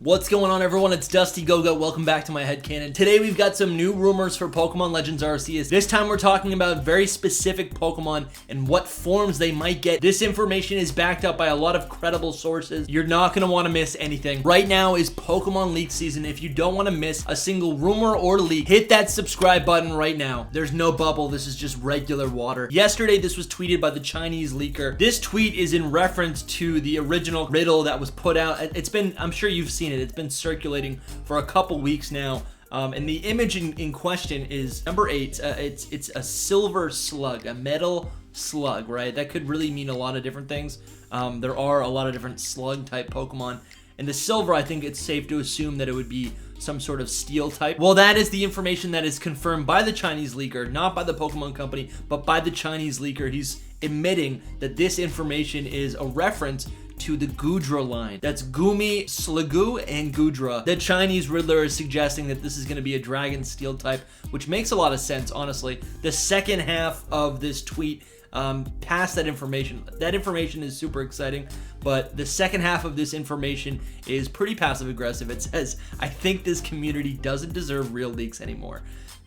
What's going on, everyone? It's Dusty Gogo. Welcome back to my headcanon. Today we've got some new rumors for Pokemon Legends Arceus. This time we're talking about very specific Pokemon and what forms they might get. This information is backed up by a lot of credible sources. You're not going to want to miss anything. Right now is Pokemon leak season. If you don't want to miss a single rumor or leak, hit that subscribe button right now. There's no bubble. This is just regular water. Yesterday this was tweeted by the Chinese leaker. This tweet is in reference to the original riddle that was put out. It's been, I'm sure you've seen it. It's been circulating for a couple weeks now. And the image in question is number 8. It's a silver slug, a metal slug, right? That could really mean a lot of different things. There are a lot of different slug type Pokemon. And the silver, I think it's safe to assume that it would be some sort of steel type. Well, that is the information that is confirmed by the Chinese leaker, not by the Pokemon company, but by the Chinese leaker. He's admitting that this information is a reference to the Goodra line. That's Gumi, Sliggoo, and Goodra. The Chinese Riddler is suggesting that this is going to be a Dragon Steel type, which makes a lot of sense, honestly. The second half of this tweet past that information. That information is super exciting, but the second half of this information is pretty passive aggressive. It says, I think this community doesn't deserve real leaks anymore.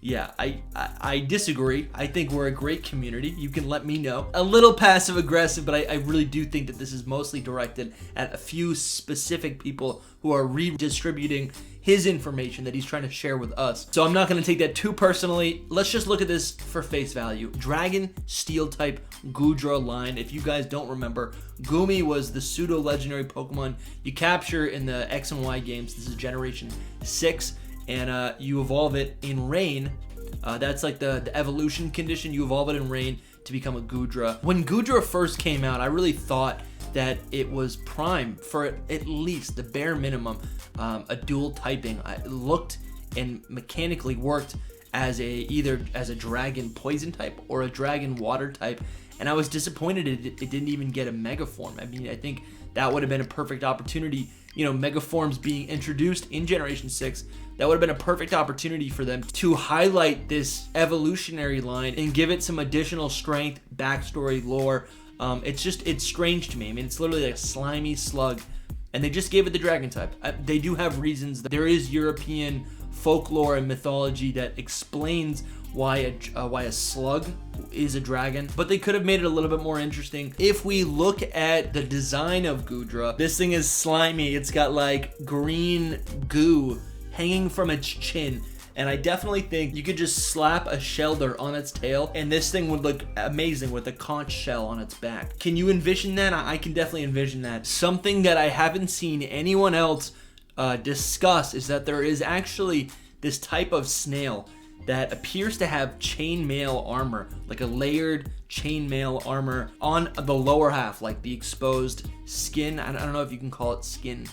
Yeah, I disagree. I think we're a great community. You can let me know. A little passive aggressive, but I really do think that this is mostly directed at a few specific people who are redistributing his information that he's trying to share with us. So I'm not going to take that too personally. Let's just look at this for face value. Dragon Steel type Goodra line. If you guys don't remember, Gumi was the pseudo-legendary Pokemon you capture in the X and Y games. This is Generation 6. And you evolve it in rain. That's like the evolution condition. You evolve it in rain to become a Goodra. When Goodra first came out, I really thought that it was prime for at least the bare minimum a dual typing. It looked and mechanically worked as either as a dragon poison type or a dragon water type. And I was disappointed it didn't even get a mega form. I mean, I think that would have been a perfect opportunity. You know, mega forms being introduced in Generation 6, that would have been a perfect opportunity for them to highlight this evolutionary line and give it some additional strength, backstory, lore. It's strange to me. I mean, it's literally like a slimy slug, and they just gave it the dragon type. They do have reasons. There is European folklore and mythology that explains why a slug is a dragon, but they could have made it a little bit more interesting. If we look at the design of Goodra, this thing is slimy. It's got like green goo hanging from its chin, and I definitely think you could just slap a Shelder on its tail and this thing would look amazing with a conch shell on its back. Can you envision that? I can definitely envision that. Something that I haven't seen anyone else discuss is that there is actually this type of snail that appears to have chainmail armor, like a layered chainmail armor on the lower half, like the exposed skin. I don't know if you can call it skin,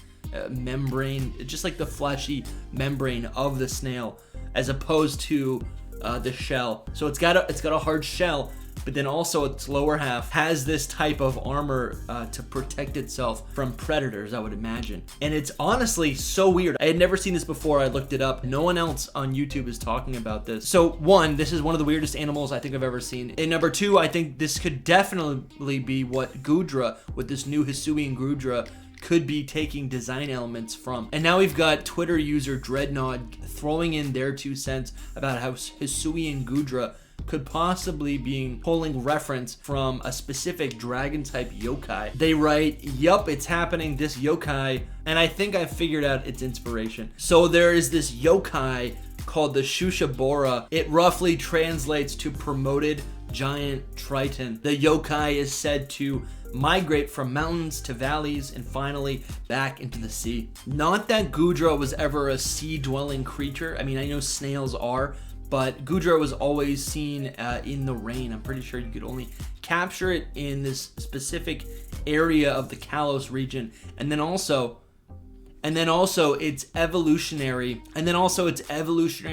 membrane, just like the fleshy membrane of the snail, as opposed to the shell. So it's got a hard shell, but then also its lower half has this type of armor to protect itself from predators, I would imagine. And it's honestly so weird. I had never seen this before. I looked it up. No one else on YouTube is talking about this. So one, this is one of the weirdest animals I think I've ever seen. And number two, I think this could definitely be what Goodra, with this new Hisuian Goodra, could be taking design elements from. And now we've got Twitter user Dreadnought throwing in their 2 cents about how Hisuian Goodra could possibly be pulling reference from a specific dragon type yokai. They write, yup, it's happening, this yokai, and I think I figured out its inspiration. So there is this yokai called the Shushibora. It roughly translates to promoted giant triton. The yokai is said to migrate from mountains to valleys and finally back into the sea. Not that Goodra was ever a sea-dwelling creature. I mean, I know snails are, but Goodra was always seen in the rain. I'm pretty sure you could only capture it in this specific area of the Kalos region. And then also its evolutionary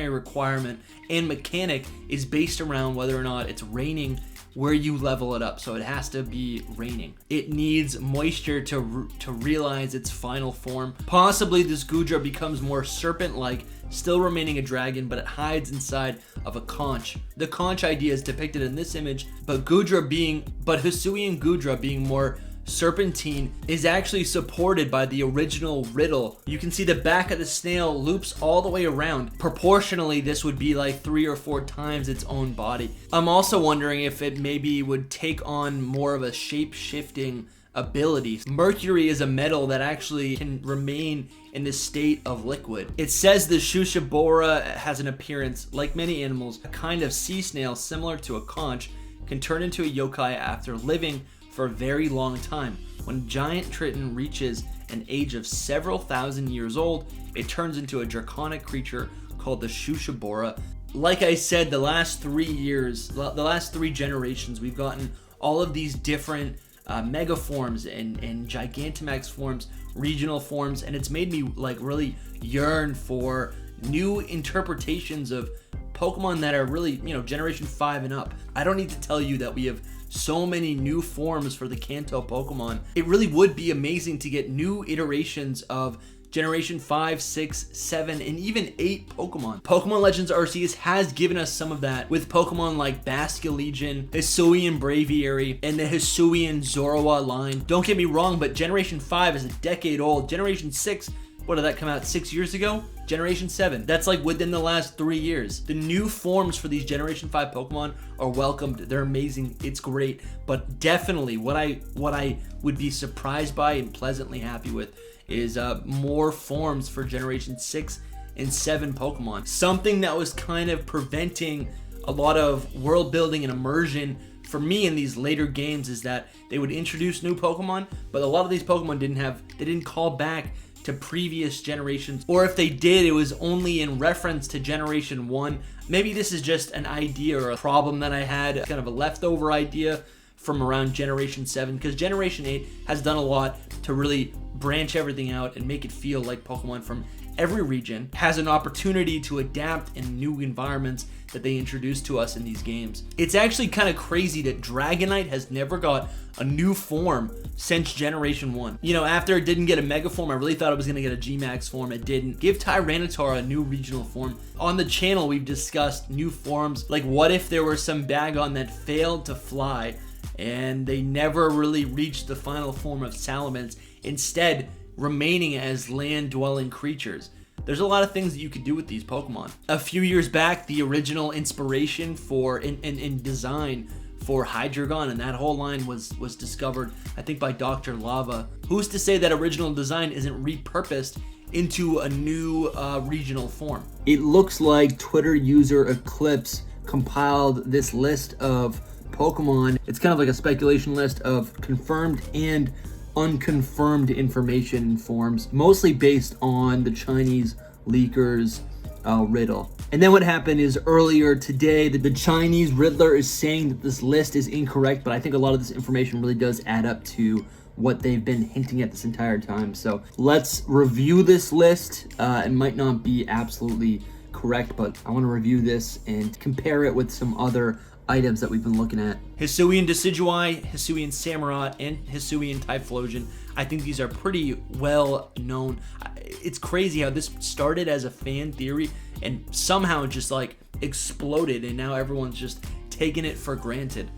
requirement and mechanic is based around whether or not it's raining where you level it up. So it has to be raining. It needs moisture to realize its final form. Possibly this Goodra becomes more serpent-like, still remaining a dragon, but it hides inside of a conch. The conch idea is depicted in this image, but Hisuian Goodra being more Serpentine is actually supported by the original Riddle. You can see the back of the snail loops all the way around. Proportionally, this would be like 3 or 4 times its own body. I'm also wondering if it maybe would take on more of a shape-shifting ability. Mercury is a metal that actually can remain in the state of liquid. It says the Shushibora has an appearance like many animals. A kind of sea snail similar to a conch can turn into a yokai after living for a very long time. When giant Triton reaches an age of several thousand years old, it turns into a draconic creature called the Shushibora. Like I said, the last 3 years, the last 3 generations, we've gotten all of these different mega forms and Gigantamax forms, regional forms, and it's made me like really yearn for new interpretations of Pokemon that are really, generation 5 and up. I don't need to tell you that we have so many new forms for the Kanto Pokemon. It really would be amazing to get new iterations of generation 5, 6, 7, and even 8 Pokemon. Pokemon Legends Arceus has given us some of that with Pokemon like Basculegion, Hisuian Braviary, and the Hisuian Zorua line. Don't get me wrong, but generation 5 is a decade old. Generation 6, what did that come out 6 years ago? Generation 7. That's like within the last 3 years. The new forms for these Generation 5 Pokemon are welcomed. They're amazing. It's great. But definitely what I would be surprised by and pleasantly happy with is more forms for Generation 6 and 7 Pokemon. Something that was kind of preventing a lot of world building and immersion for me in these later games is that they would introduce new Pokemon, but a lot of these Pokemon didn't call back to previous generations, or if they did, it was only in reference to generation 1. Maybe this is just an idea or a problem that I had, kind of a leftover idea from around generation 7, because generation 8 has done a lot to really branch everything out and make it feel like Pokemon from every region has an opportunity to adapt in new environments that they introduce to us in these games. It's actually kind of crazy that Dragonite has never got a new form since generation 1. After it didn't get a mega form, I really thought it was going to get a G-Max form. It didn't. Give Tyranitar a new regional form. On the channel, we've discussed new forms. Like, what if there were some Bagon that failed to fly and they never really reached the final form of Salamence, instead remaining as land-dwelling creatures? There's a lot of things that you could do with these Pokemon. A few years back, the original inspiration for in design for Hydreigon and that whole line was discovered, I think, by Dr. Lava. Who's to say that original design isn't repurposed into a new regional form? It looks like Twitter user Eclipse compiled this list of Pokemon. It's kind of like a speculation list of confirmed and unconfirmed information and forms, mostly based on the Chinese leakers Riddle. And then what happened is earlier today, the Chinese Riddler is saying that this list is incorrect, but I think a lot of this information really does add up to what they've been hinting at this entire time. So let's review this list. It might not be absolutely correct, but I want to review this and compare it with some other items that we've been looking at. Hisuian Decidueye, Hisuian Samurott, and Hisuian Typhlosion. I think these are pretty well known. It's crazy how this started as a fan theory and somehow just like exploded, and now everyone's just taking it for granted.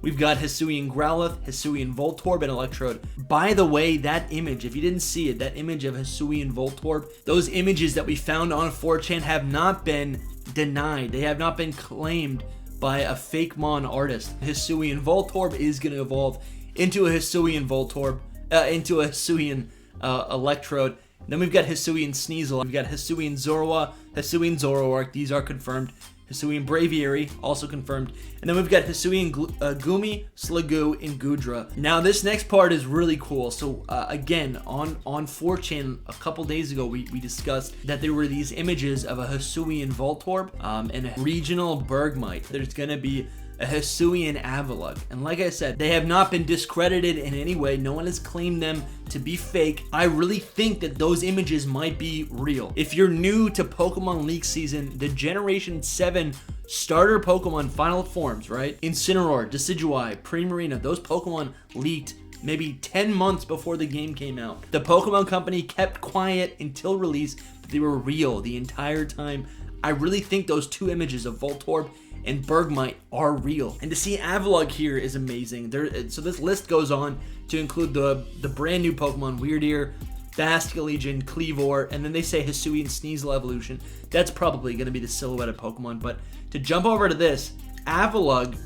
We've got Hisuian Growlithe, Hisuian Voltorb, and Electrode. By the way, that image, if you didn't see it, that image of Hisuian Voltorb, those images that we found on 4chan have not been denied. They have not been claimed by a fake Mon artist. Hisuian Voltorb is going to evolve into a Hisuian Voltorb, into a Hisuian Electrode. Then we've got Hisuian Sneasel. We've got Hisuian Zorua, Hisuian Zoroark. These are confirmed. Hisuian Braviary, also confirmed. And then we've got Hisuian Gumi, Sliggoo, and Goodra. Now, this next part is really cool. So, again, on 4chan, a couple days ago, we discussed that there were these images of a Hisuian Voltorb and a regional Bergmite. There's going to be a Hisuian Avalugg. And like I said, they have not been discredited in any way. No one has claimed them to be fake. I really think that those images might be real. If you're new to Pokemon League season, the Generation 7 starter Pokemon final forms, right? Incineroar, Decidueye, Primarina, those Pokemon leaked maybe 10 months before the game came out. The Pokemon Company kept quiet until release, but they were real the entire time. I really think those two images of Voltorb and Bergmite are real. And to see Avalugg here is amazing. So this list goes on to include the brand new Pokemon Weirdeer, Basculegion, Cleavor, and then they say Hisuian Sneasel evolution. That's probably going to be the silhouetted Pokemon. But to jump over to this, Avalugg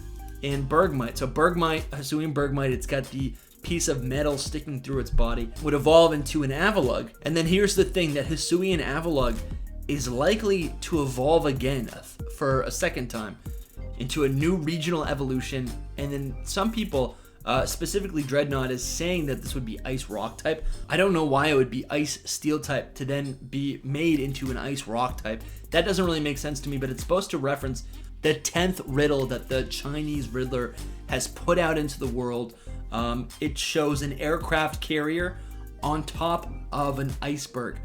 and Bergmite. So Bergmite, Hisuian Bergmite, it's got the piece of metal sticking through its body, would evolve into an Avalugg. And then here's the thing, that Hisuian Avalugg is likely to evolve again for a second time into a new regional evolution. And then some people, specifically Dreadnought, is saying that this would be Ice Rock type. I don't know why it would be Ice Steel type to then be made into an Ice Rock type. That doesn't really make sense to me, but it's supposed to reference the 10th riddle that the Chinese Riddler has put out into the world. It shows an aircraft carrier on top of an iceberg.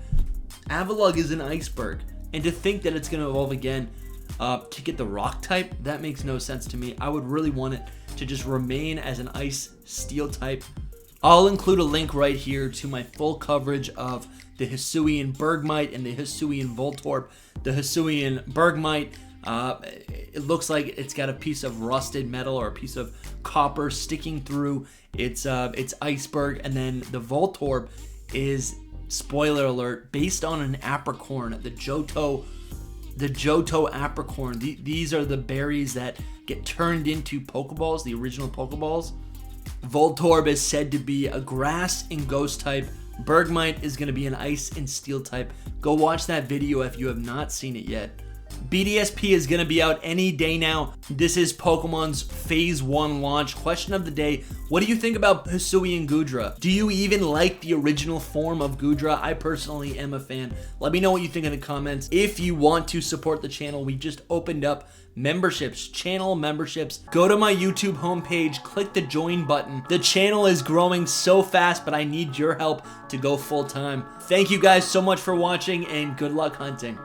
Avalugg is an iceberg, and to think that it's going to evolve again to get the rock type, that makes no sense to me. I would really want it to just remain as an ice steel type. I'll include a link right here to my full coverage of the Hisuian Bergmite and the Hisuian Voltorb. The Hisuian Bergmite, it looks like it's got a piece of rusted metal or a piece of copper sticking through its iceberg, and then the Voltorb is, spoiler alert, based on an apricorn, the Johto apricorn. These are the berries that get turned into Pokeballs, the original Pokeballs. Voltorb is said to be a grass and ghost type. Bergmite is going to be an ice and steel type. Go watch that video if you have not seen it yet. BDSP is going to be out any day now. This is Pokemon's Phase 1 launch. Question of the day, what do you think about HISUIan GOODRA? Do you even like the original form of Goodra? I personally am a fan. Let me know what you think in the comments. If you want to support the channel, we just opened up memberships, channel memberships. Go to my YouTube homepage, click the join button. The channel is growing so fast, but I need your help to go full time. Thank you guys so much for watching, and good luck hunting.